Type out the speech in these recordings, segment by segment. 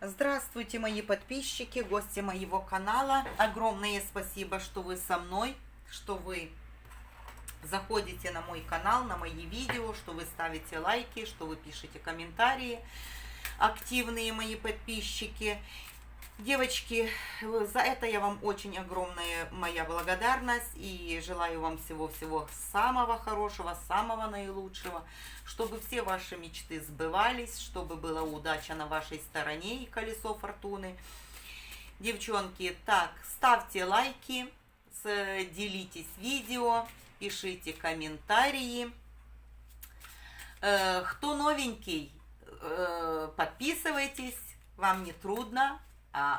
Здравствуйте, мои подписчики, гости моего канала. Огромное спасибо, что вы со мной, что вы заходите на мой канал, на мои видео, что вы ставите лайки, что вы пишете комментарии. Активные мои подписчики. Девочки, за это я вам очень огромная моя благодарность и желаю вам всего-всего самого хорошего, самого наилучшего, чтобы все ваши мечты сбывались, чтобы была удача на вашей стороне и колесо фортуны. Девчонки, так, ставьте лайки, делитесь видео, пишите комментарии. Кто новенький, подписывайтесь, вам не трудно.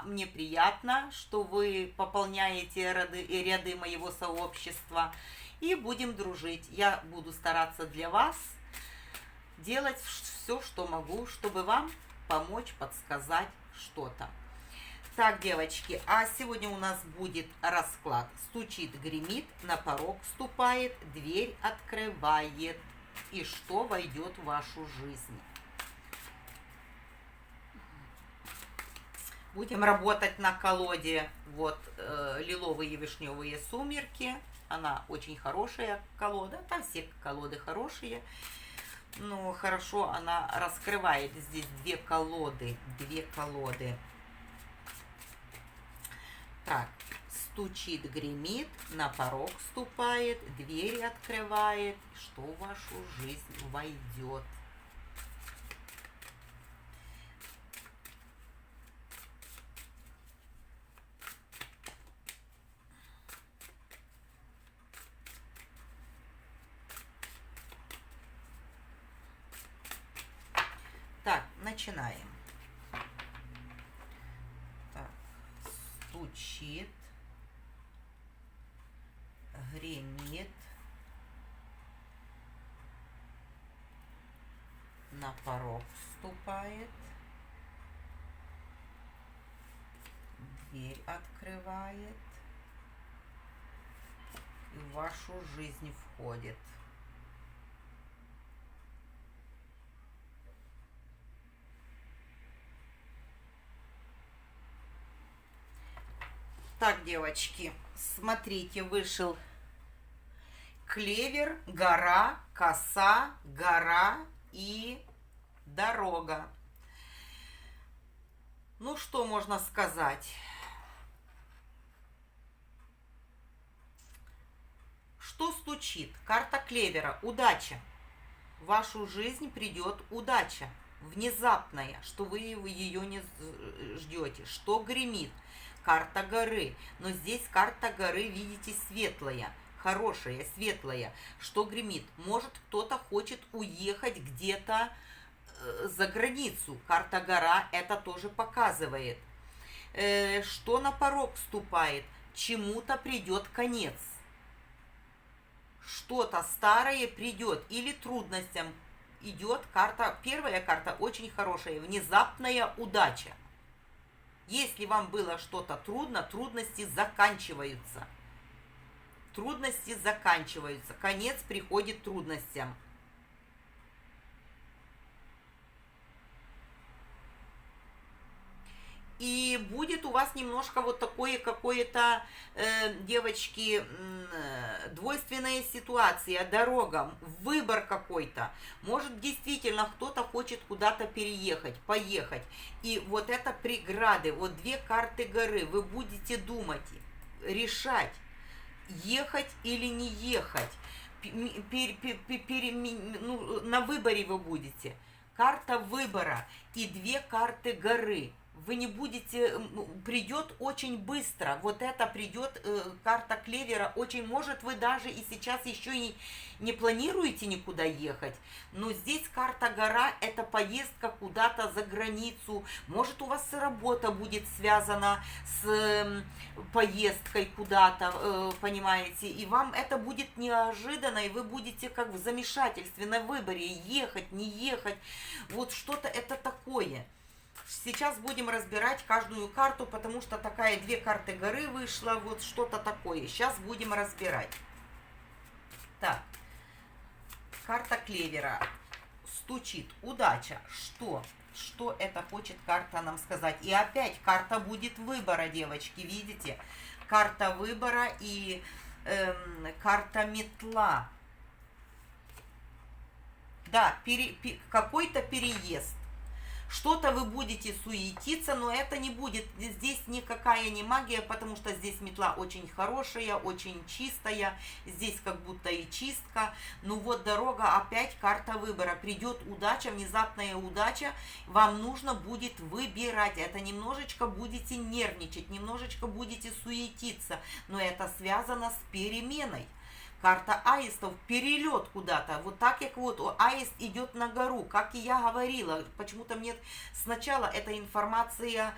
Мне приятно, что вы пополняете ряды моего сообщества, и будем дружить. Я буду стараться для вас делать все, что могу, чтобы вам помочь, подсказать что-то. Так, девочки, а сегодня у нас будет расклад. Стучит, гремит, на порог ступает, дверь открывает. И что войдет в вашу жизнь? Будем работать на колоде. Вот лиловые вишневые сумерки. Она очень хорошая колода. Там все колоды хорошие. Но хорошо она раскрывает. Здесь две колоды. Так, стучит, гремит, на порог ступает, двери открывает. Что в вашу жизнь войдет? Так, начинаем. Так, стучит, гремит, на порог вступает, дверь открывает и в вашу жизнь входит. Так, девочки, смотрите, вышел клевер, гора, коса, гора и дорога. Ну, что можно сказать? Что стучит? Карта клевера. Удача. В вашу жизнь придет удача. Внезапная, что вы ее не ждете. Что гремит? Карта горы. Но здесь карта горы, видите, светлая. Хорошая, светлая. Что гремит? Может, кто-то хочет уехать где-то за границу. Карта гора это тоже показывает. Что на порог вступает? Чему-то придет конец. Что-то старое придет или трудностям идет карта. Первая карта очень хорошая. Внезапная удача. Если вам было что-то трудно, трудности заканчиваются. Трудности заканчиваются. Конец приходит трудностям. И будет у вас немножко вот такое какое-то, девочки, двойственная ситуация, дорога, выбор какой-то. Может, действительно, кто-то хочет куда-то переехать, поехать. И вот это преграды, вот две карты горы, вы будете думать, решать, ехать или не ехать. На выборе вы будете. Карта выбора и две карты горы. Вы не будете, придет очень быстро, вот это придет, карта клевера, очень, может, вы даже и сейчас еще и не планируете никуда ехать, но здесь карта гора, это поездка куда-то за границу, может, у вас работа будет связана с поездкой куда-то, понимаете, и вам это будет неожиданно, и вы будете как в замешательстве на выборе, ехать, не ехать, вот что-то это такое. Сейчас будем разбирать каждую карту, потому что такая две карты горы вышло, вот что-то такое. Сейчас будем разбирать. Так, карта клевера. Стучит. Удача. Что? что это хочет карта нам сказать. И опять карта будет выбора, девочки, видите? Карта выбора и карта метла. Да, какой-то переезд. Что-то вы будете суетиться, но это не будет, здесь никакая не магия, потому что здесь метла очень хорошая, очень чистая, здесь как будто и чистка. Ну вот дорога, опять карта выбора, придет удача, внезапная удача, вам нужно будет выбирать, это немножечко будете нервничать, немножечко будете суетиться, но это связано с переменой. Карта аистов, перелет куда-то. Вот так как вот аист идет на гору, как и я говорила. Почему-то мне сначала эта информация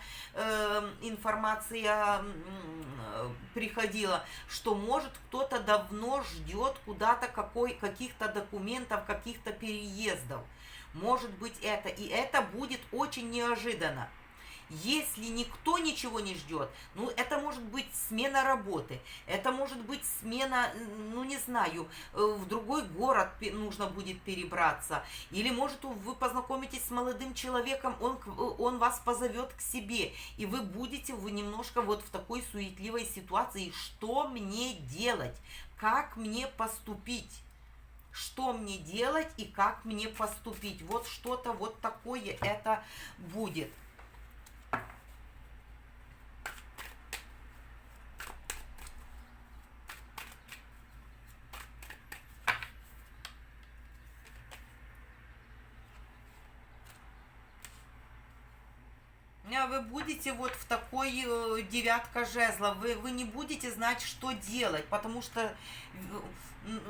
приходила, что может кто-то давно ждет куда-то каких-то документов, каких-то переездов. Может быть это. И это будет очень неожиданно. Если никто ничего не ждет, ну, это может быть смена работы, это может быть смена, ну, не знаю, в другой город нужно будет перебраться, или, может, вы познакомитесь с молодым человеком, он вас позовет к себе, и вы немножко вот в такой суетливой ситуации, что мне делать, как мне поступить? Что мне делать и как мне поступить? Вот что-то вот такое это будет. Вы будете вот в такой девятка жезлов, вы не будете знать, что делать, потому что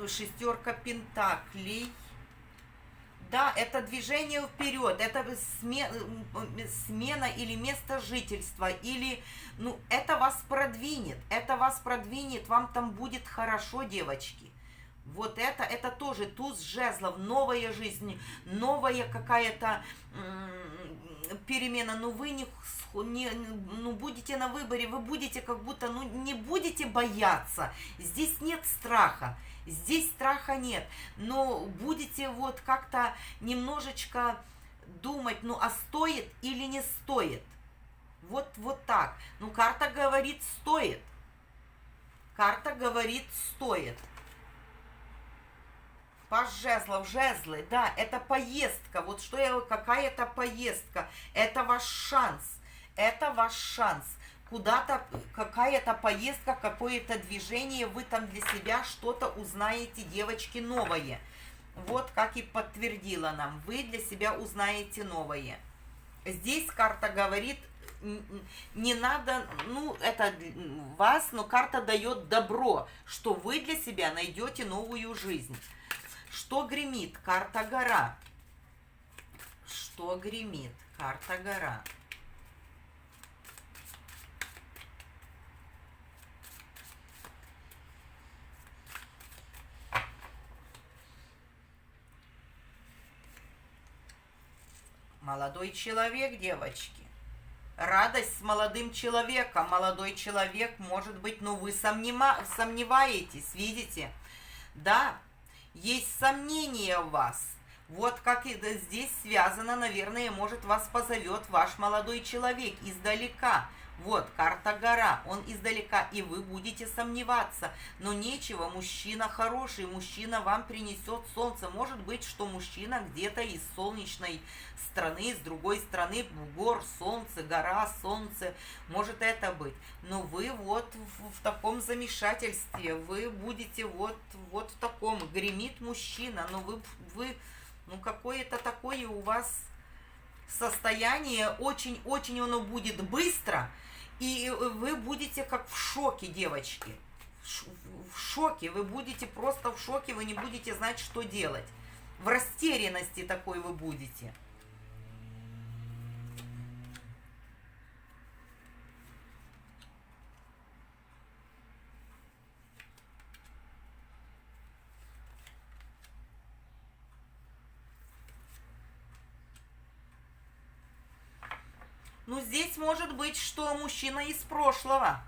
шестерка пентаклей, да, это движение вперед, это смена или место жительства, или, ну, это вас продвинет, вам там будет хорошо, девочки. Вот это тоже туз жезлов, новая жизнь, новая какая-то перемена, но вы ну, будете на выборе, вы будете как будто, ну, не будете бояться, здесь нет страха, нет, но будете вот как-то немножечко думать, ну, а стоит или не стоит, вот так, ну, карта говорит стоит, стоит. Паж жезлов, жезлы, да, это поездка, вот что какая-то поездка, это ваш шанс, куда-то, какая-то поездка, какое-то движение, вы там для себя что-то узнаете, девочки, новое, вот как и подтвердила нам, вы для себя узнаете новое. Здесь карта говорит, не надо, ну, это вас, но карта дает добро, что вы для себя найдете новую жизнь. Что гремит? Карта гора. Что гремит? Карта гора. Молодой человек, девочки. Радость с молодым человеком. Молодой человек, может быть, ну вы сомневаетесь, видите? Да. Есть сомнения у вас. Вот как и здесь связано, наверное, может, вас позовет ваш молодой человек издалека. Вот, карта гора, он издалека, и вы будете сомневаться. Но нечего, мужчина хороший, мужчина вам принесет солнце. Может быть, что мужчина где-то из солнечной страны, с другой стороны, гор, солнце, гора, солнце. Может это быть. Но вы вот в таком замешательстве, вы будете вот в таком, гремит мужчина, но вы ну какое-то такое у вас состояние, очень оно будет быстро, и вы будете как в шоке, девочки. В шоке, вы будете просто в шоке, вы не будете знать, что делать. В растерянности такой вы будете. Ну, здесь может быть, что мужчина из прошлого,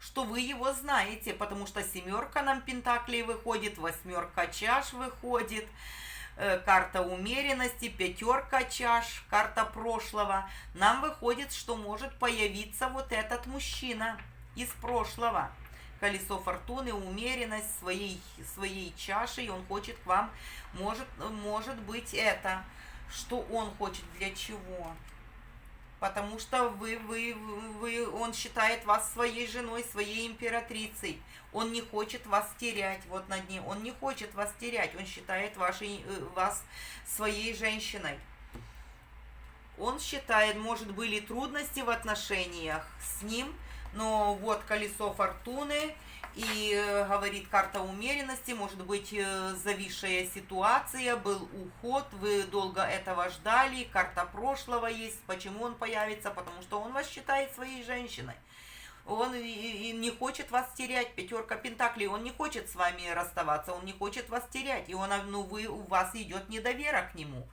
что вы его знаете, потому что семерка нам пентаклей выходит, восьмерка чаш выходит, карта умеренности, пятерка чаш, карта прошлого. Нам выходит, что может появиться вот этот мужчина из прошлого. Колесо фортуны, умеренность своей чашей, он хочет к вам, может быть это, что он хочет, для чего? Потому что он считает вас своей женой, своей императрицей. Он не хочет вас терять, вот на дне, он не хочет вас терять, он считает вас своей женщиной. Он считает, может, были трудности в отношениях с ним, но вот колесо фортуны и говорит карта умеренности, может быть зависшая ситуация, был уход, вы долго этого ждали, карта прошлого есть. Почему он появится? Потому что он вас считает своей женщиной. Он и не хочет вас терять, пятерка пентаклей, он не хочет с вами расставаться, он не хочет вас терять, и у вас идет недоверие к нему.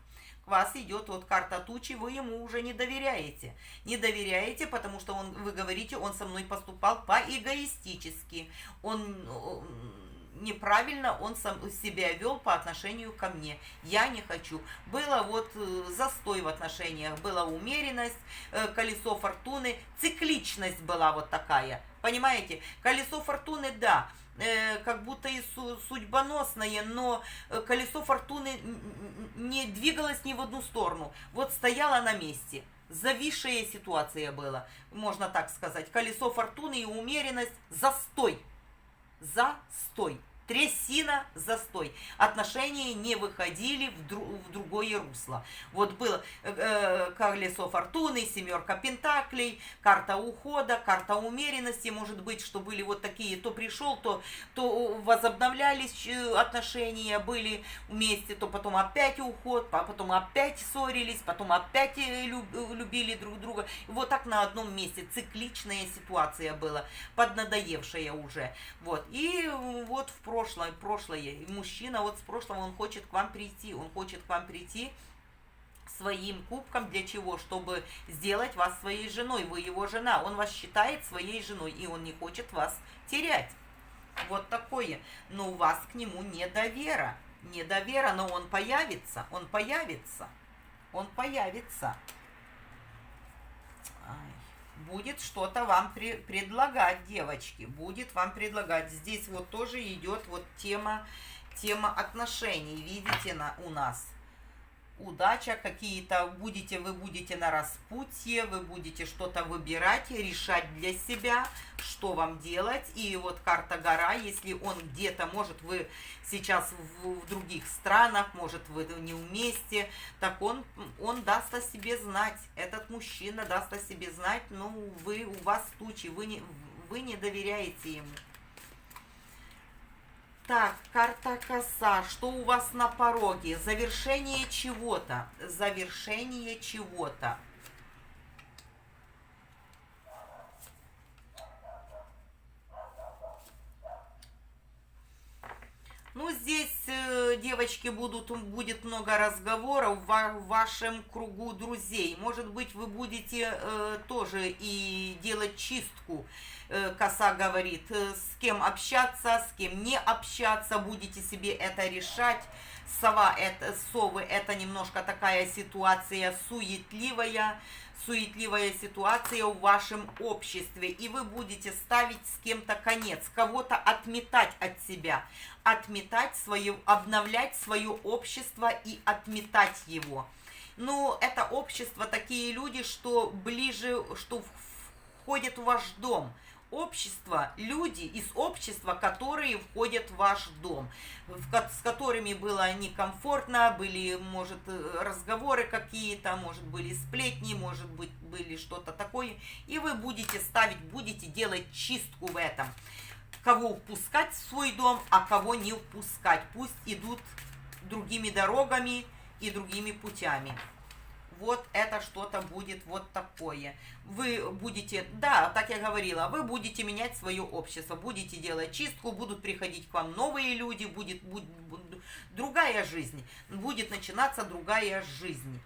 К вас идет вот карта тучи, вы ему уже не доверяете. Не доверяете, потому что вы говорите, он со мной поступал по-эгоистически. Он неправильно он себя вел по отношению ко мне. Я не хочу. Было вот застой в отношениях, была умеренность, колесо фортуны, цикличность была вот такая. Понимаете? Колесо фортуны, да, как будто и судьбоносное, но колесо фортуны не двигалось ни в одну сторону. Вот стояло на месте. Зависшая ситуация была, можно так сказать. Колесо фортуны и умеренность, застой. Застой. Трясина, застой. Отношения не выходили в другое русло. Вот было колесо фортуны, семерка пентаклей, карта ухода, карта умеренности. Может быть, что были вот такие, то пришел, то возобновлялись отношения, были вместе, то потом опять уход, потом опять ссорились, потом опять любили друг друга. И вот так на одном месте цикличная ситуация была, поднадоевшая уже. Вот. И вот в прошлое. Мужчина вот с прошлого, он хочет к вам прийти. Он хочет к вам прийти своим кубком. Для чего? Чтобы сделать вас своей женой. Вы его жена. Он вас считает своей женой. И он не хочет вас терять. Вот такое. Но у вас к нему недовера. Недовера, но он появится. Он появится. Он появится. Будет что-то вам предлагать, девочки, будет вам предлагать. Здесь вот тоже идет вот тема отношений, видите, у нас. Удача, какие-то вы будете на распутье, вы будете что-то выбирать, решать для себя, что вам делать. И вот карта гора, если он где-то, может, вы сейчас в других странах, может, вы не вместе, так он даст о себе знать. Этот мужчина даст о себе знать, но у вас тучи, вы не доверяете ему. Так, карта коса. Что у вас на пороге? Завершение чего-то. Завершение чего-то. Ну, здесь, девочки, будет много разговоров в вашем кругу друзей. Может быть, вы будете тоже и делать чистку. Коса говорит, с кем общаться, с кем не общаться, будете себе это решать. Совы, это немножко такая ситуация суетливая ситуация в вашем обществе, и вы будете ставить с кем-то конец, кого-то отметать от себя, обновлять свое общество и отметать его. Ну, это общество, такие люди, что входят в ваш дом. Общество, люди из общества, которые входят в ваш дом, с которыми было некомфортно, были, может, разговоры какие-то, может, были сплетни, может быть, были что-то такое, и вы будете делать чистку в этом. Кого впускать в свой дом, а кого не впускать. Пусть идут другими дорогами и другими путями. Вот это что-то будет вот такое. Вы будете, да, так я говорила, вы будете менять свое общество, будете делать чистку, будут приходить к вам новые люди, будет другая жизнь, будет начинаться другая жизнь.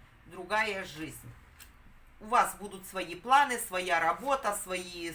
У вас будут свои планы, своя работа, свои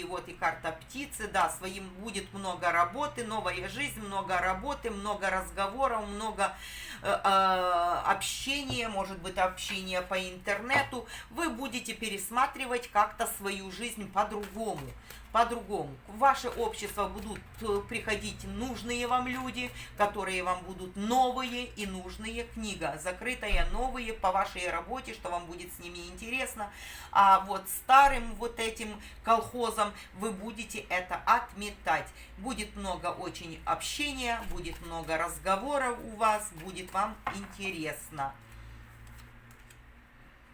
вот и карта птицы, да, будет много работы, новая жизнь, много работы, много разговоров, много общение, может быть, общение по интернету. Вы будете пересматривать как-то свою жизнь по-другому. По-другому. В ваше общество будут приходить нужные вам люди, которые вам будут новые и нужные. Книга закрытая, новые по вашей работе, что вам будет с ними интересно. А вот старым вот этим колхозом вы будете это отметать. Будет много очень общения, будет много разговоров у вас, будет вам интересно.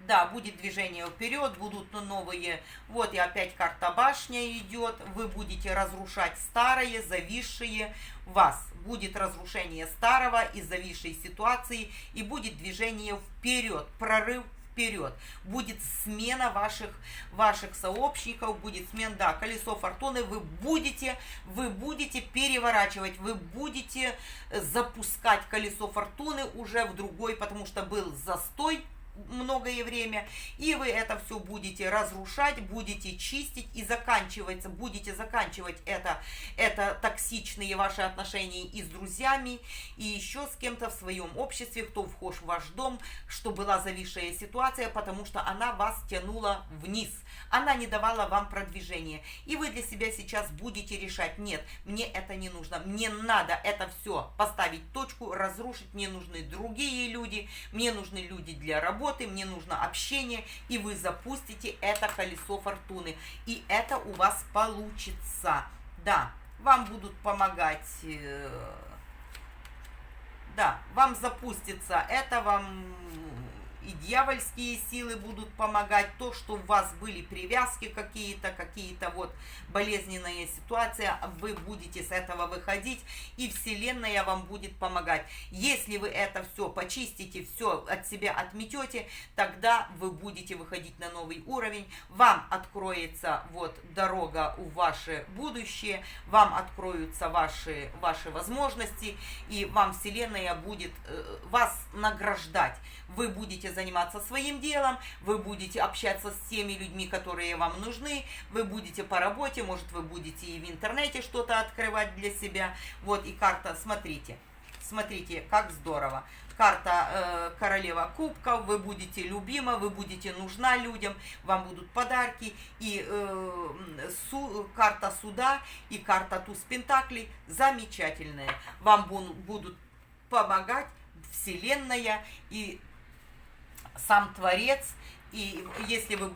Да, будет движение вперед, будут новые, вот и опять карта башня идет, вы будете разрушать старое, зависшее вас. Будет разрушение старого и зависшей ситуации, и будет движение вперед, прорыв вперед. Будет смена ваших сообщников, будет смена, да, колесо фортуны, вы будете переворачивать, вы будете запускать колесо фортуны уже в другой, потому что был застой многое время, и вы это все будете разрушать, будете чистить и будете заканчивать это токсичные ваши отношения и с друзьями, и еще с кем-то в своем обществе, кто вхож в ваш дом, что была зависшая ситуация, потому что она вас тянула вниз, она не давала вам продвижения, и вы для себя сейчас будете решать: нет, мне это не нужно, мне надо это все поставить точку, разрушить, мне нужны другие люди, мне нужны люди для работы, мне нужно общение, и вы запустите это колесо фортуны, и это у вас получится. Да, вам будут помогать, да, вам запустится, это вам и дьявольские силы будут помогать, то, что у вас были привязки какие-то вот болезненные ситуации, вы будете с этого выходить, и Вселенная вам будет помогать. Если вы это все почистите, все от себя отметете, тогда вы будете выходить на новый уровень, вам откроется вот дорога в ваше будущее, вам откроются ваши возможности, и вам Вселенная будет вас награждать. Вы будете заниматься своим делом, вы будете общаться с теми людьми, которые вам нужны, вы будете по работе, может, вы будете и в интернете что-то открывать для себя. Вот и карта, смотрите, как здорово. Карта королева кубков, вы будете любима, вы будете нужна людям, вам будут подарки, и карта суда, и карта туз пентаклей замечательная. Вам будут помогать Вселенная и сам Творец, и если вы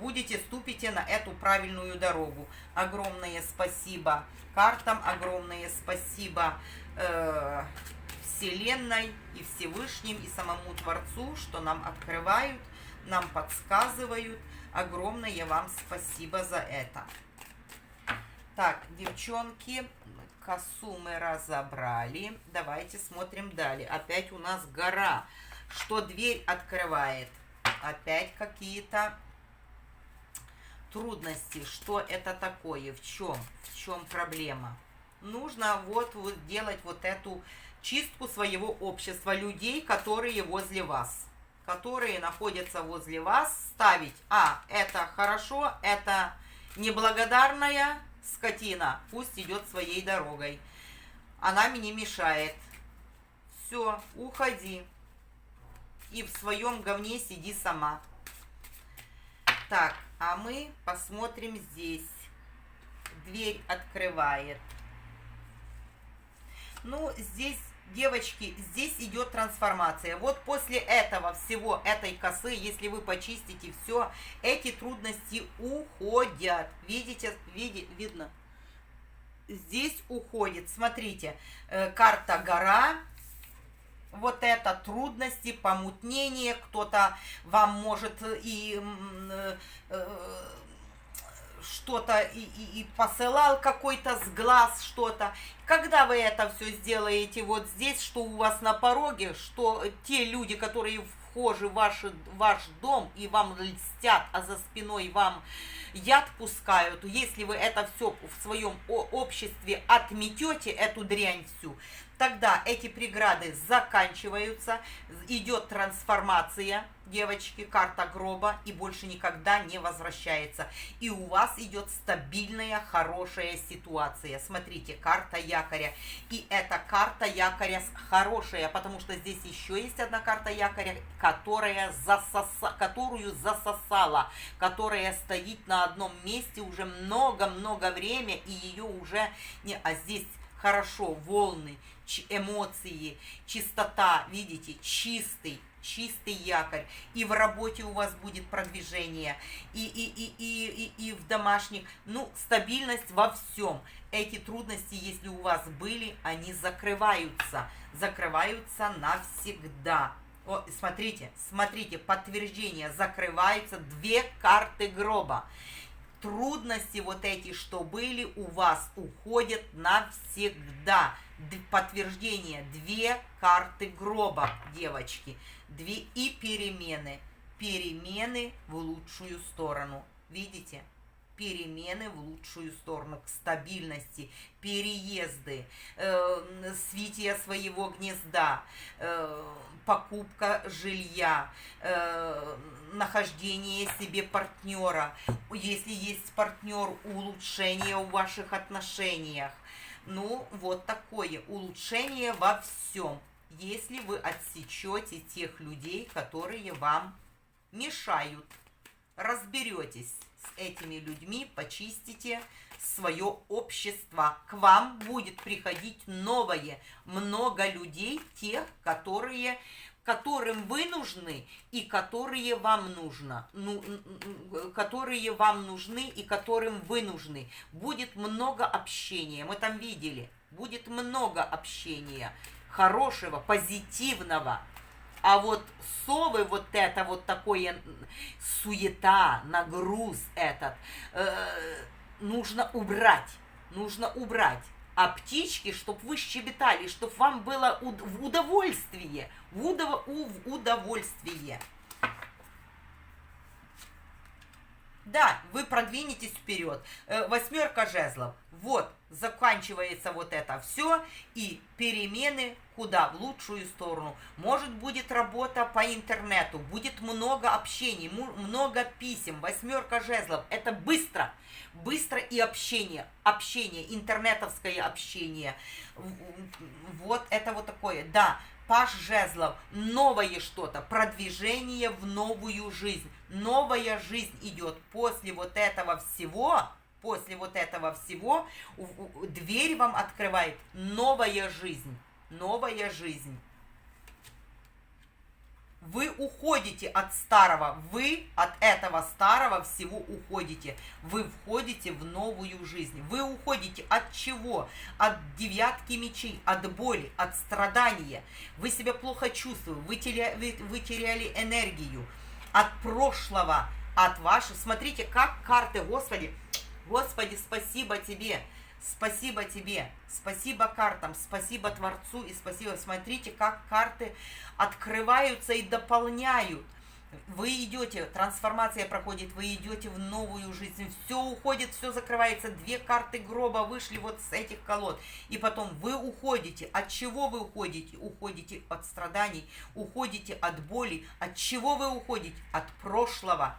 ступите на эту правильную дорогу. Огромное спасибо картам, огромное спасибо Вселенной и Всевышним, и самому Творцу, что нам открывают, нам подсказывают. Огромное вам спасибо за это. Так, девчонки, косу мы разобрали. Давайте смотрим далее. Опять у нас гора. Что дверь открывает? Опять какие-то трудности. Что это такое? В чем проблема? Нужно вот делать вот эту чистку своего общества, людей, которые возле вас, которые находятся возле вас, ставить: это хорошо, это неблагодарная скотина, пусть идет своей дорогой, она мне мешает, все, уходи. И в своем говне сиди сама. Так, а мы посмотрим здесь. Дверь открывает. Ну, здесь, девочки, здесь идет трансформация. Вот после этого всего, этой косы, если вы почистите все, эти трудности уходят. Видите, видно? Здесь уходит. Смотрите, карта гора. Вот это трудности, помутнение, кто-то вам может и что-то и посылал какой-то с глаз что-то. Когда вы это все сделаете вот здесь, что у вас на пороге, что те люди, которые вхожи в ваш дом и вам льстят, а за спиной вам яд пускают, если вы это все в своем обществе отметете, эту дрянь всю, тогда эти преграды заканчиваются, идет трансформация, девочки, карта гроба, и больше никогда не возвращается. И у вас идет стабильная, хорошая ситуация. Смотрите, карта якоря. И эта карта якоря хорошая, потому что здесь еще есть одна карта якоря, которую засосала, которая стоит на одном месте уже много-много время, и ее уже не... А здесь хорошо, волны, эмоции, чистота, видите, чистый якорь, и в работе у вас будет продвижение, и в домашних, ну, стабильность во всем. Эти трудности, если у вас были, они закрываются навсегда. О, смотрите, подтверждение, закрываются 2 карты гроба. Трудности вот эти, что были у вас, уходят навсегда. Подтверждение, 2 карты гроба, девочки. 2 и перемены в лучшую сторону. Видите? Перемены в лучшую сторону, к стабильности, переезды, свитие своего гнезда, покупка жилья, нахождение себе партнера, если есть партнер, улучшение в ваших отношениях. Ну, вот такое улучшение во всем, если вы отсечете тех людей, которые вам мешают. Разберетесь с этими людьми, почистите свое общество. К вам будет приходить новое, много людей, тех, которым вы нужны и которые вам нужно, которые вам нужны и которым вы нужны. Будет много общения, мы там видели, будет много общения, хорошего, позитивного. А вот совы, вот это вот такое суета, нагруз этот, нужно убрать. А птички, чтобы вы щебетали, чтобы вам было в удовольствие, в удовольствие. Да, вы продвинетесь вперед. 8 жезлов. Вот, заканчивается вот это все. И перемены куда? В лучшую сторону. Может, будет работа по интернету. Будет много общений, много писем. 8 жезлов. Это быстро. Быстро и общение. Общение, интернетовское общение. Вот это вот такое. Да. Паж жезлов, новое что-то, продвижение в новую жизнь. Новая жизнь идет после вот этого всего, дверь вам открывает новая жизнь. Вы уходите от старого, вы от этого старого всего уходите. Вы входите в новую жизнь. Вы уходите от чего? От 9 мечей, от боли, от страдания. Вы себя плохо чувствуете, вы теряли энергию от прошлого, от вашего. Смотрите, как карты, Господи, спасибо тебе. Спасибо тебе, спасибо картам, спасибо Творцу и спасибо. Смотрите, как карты открываются и дополняют. Вы идете, трансформация проходит, вы идете в новую жизнь. Все уходит, все закрывается. 2 карты гроба вышли вот с этих колод. И потом вы уходите. От чего вы уходите? Уходите от страданий, уходите от боли. От чего вы уходите? От прошлого.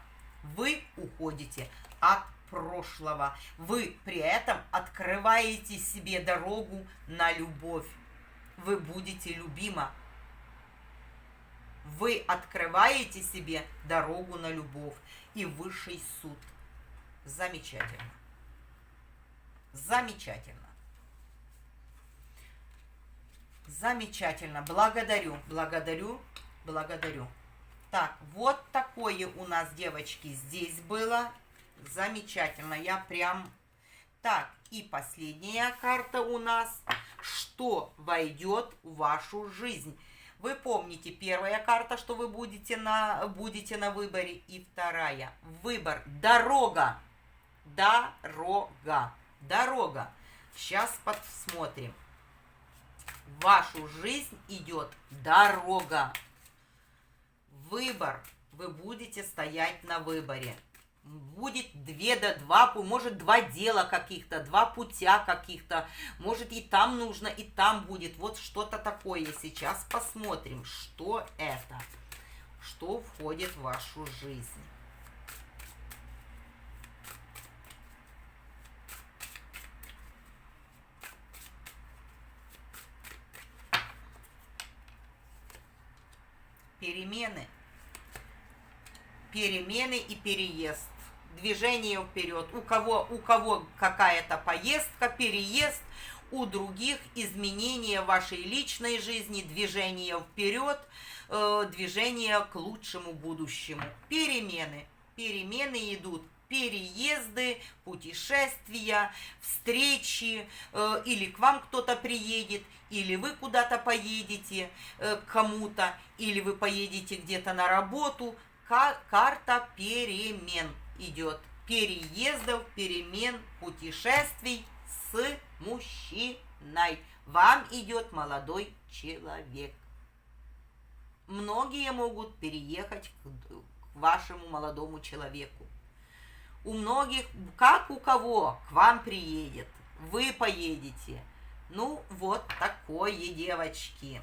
Вы уходите от прошлого. Вы при этом открываете себе дорогу на любовь. Вы будете любима. Вы открываете себе дорогу на любовь и высший суд. Замечательно. Замечательно. Замечательно. Благодарю. Так, вот такое у нас, девочки, здесь было. Замечательно, я прям... Так, и последняя карта у нас. Что войдет в вашу жизнь? Вы помните, 1 карта, что вы будете на выборе, и 2. Выбор. Дорога. Сейчас посмотрим. В вашу жизнь идет дорога. Выбор. Вы будете стоять на выборе. Будет два, может, два дела каких-то, два путя каких-то, может, и там нужно, и там будет. Вот что-то такое. Сейчас посмотрим, что это, что входит в вашу жизнь. Перемены. Перемены и переезд. Движение вперед. У кого какая-то поездка, переезд, у других изменения в вашей личной жизни, движение вперед, движение к лучшему будущему. Перемены. Перемены идут. Переезды, путешествия, встречи, или к вам кто-то приедет, или вы куда-то поедете к кому-то, или вы поедете где-то на работу. Карта перемен идет. Переездов, перемен, путешествий с мужчиной. Вам идет молодой человек. Многие могут переехать к вашему молодому человеку. У многих, как у кого, к вам приедет, вы поедете. Ну, вот такое, девочки.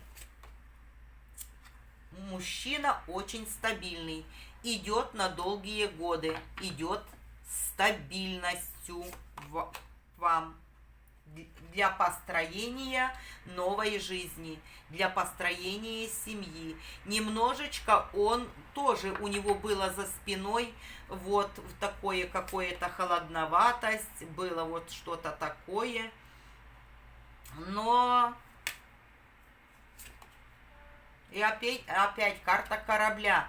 Мужчина очень стабильный, идет на долгие годы, идет стабильностью вам для построения новой жизни, для построения семьи. Немножечко он тоже, у него было за спиной вот такое какое-то холодноватость, было вот что-то такое, но и опять карта корабля.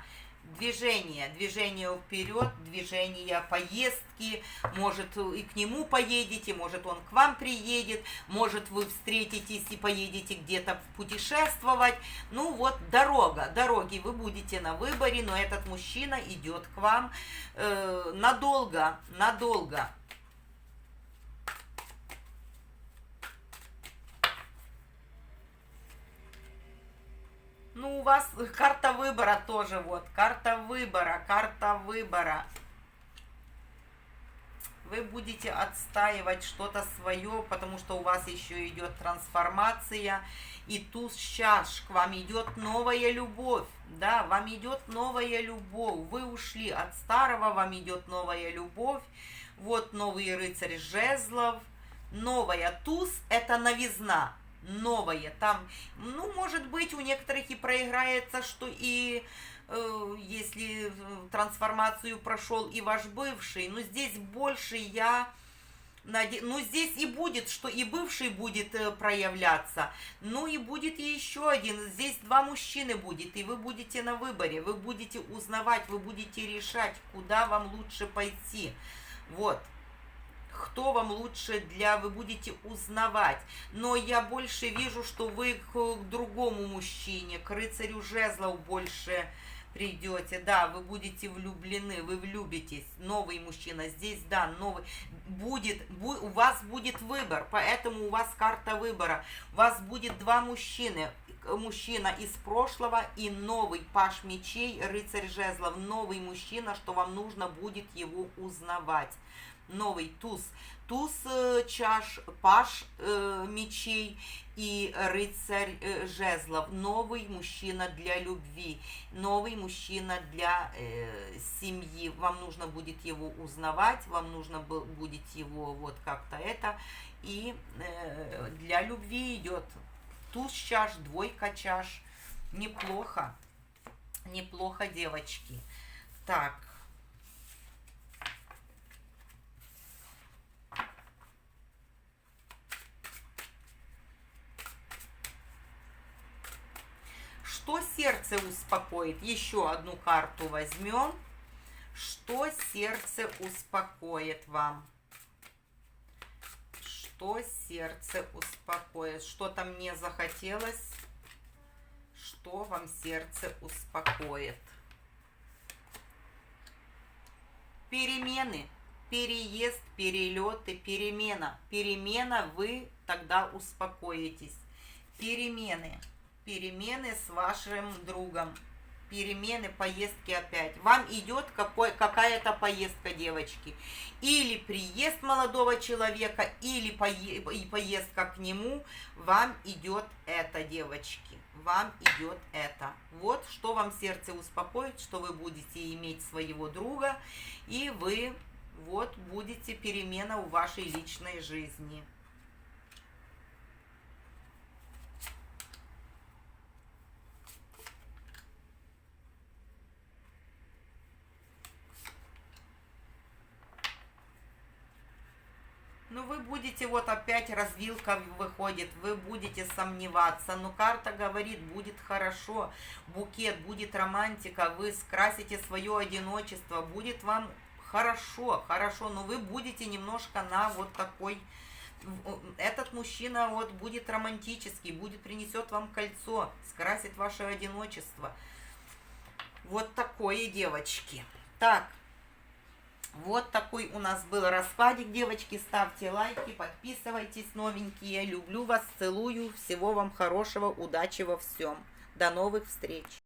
Движение вперед, движение поездки, может и к нему поедете, может он к вам приедет, может вы встретитесь и поедете где-то путешествовать. Ну вот дороги, вы будете на выборе, но этот мужчина идет к вам надолго. Ну, у вас карта выбора тоже, вот, карта выбора. Вы будете отстаивать что-то свое, потому что у вас еще идет трансформация. И туз чаш, к вам идет новая любовь, да, вам идет новая любовь. Вы ушли от старого, вам идет новая любовь. Вот новый рыцарь жезлов, новая туз, это новизна. Новое там, ну, может быть, у некоторых и проиграется, что и если трансформацию прошел и ваш бывший, но здесь больше ну, здесь и будет, что и бывший будет проявляться, ну, и будет еще один, здесь два мужчины будет, и вы будете на выборе, вы будете узнавать, вы будете решать, куда вам лучше пойти, вот. Кто вам лучше вы будете узнавать. Но я больше вижу, что вы к другому мужчине, к рыцарю жезлов больше придете. Да, вы будете влюблены, вы влюбитесь. Новый мужчина здесь, да, новый. У вас будет выбор, поэтому у вас карта выбора. У вас будет два мужчины. Мужчина из прошлого и новый паш мечей, рыцарь жезлов. Новый мужчина, что вам нужно будет его узнавать. Новый туз чаш, паш мечей и рыцарь жезлов. Новый мужчина для любви, новый мужчина для семьи. Вам нужно будет его узнавать, вам нужно будет его вот как-то это. И для любви идет туз чаш, двойка чаш. Неплохо, девочки. Так. Что сердце успокоит? Еще одну карту возьмем. Что сердце успокоит вам? Что сердце успокоит? Что-то мне захотелось. Что вам сердце успокоит? Перемены, переезд, перелеты, перемена. Перемена, вы тогда успокоитесь. Перемены с вашим другом. перемены, поездки опять. Вам идет какая-то поездка, девочки. Или приезд молодого человека, или поездка к нему. Вам идет это, девочки. Вам идет это. Вот что вам сердце успокоит, что вы будете иметь своего друга, и вы вот будете перемена в вашей личной жизни. Ну, вы будете, вот опять развилка выходит, вы будете сомневаться, но карта говорит, будет хорошо, букет, будет романтика, вы скрасите свое одиночество, будет вам хорошо, хорошо, но вы будете немножко на вот такой, этот мужчина вот будет романтический, принесет вам кольцо, скрасит ваше одиночество. Вот такое, девочки. Так. Вот такой у нас был раскладик, девочки. Ставьте лайки, подписывайтесь, новенькие. Люблю вас, целую. Всего вам хорошего, удачи во всем. До новых встреч.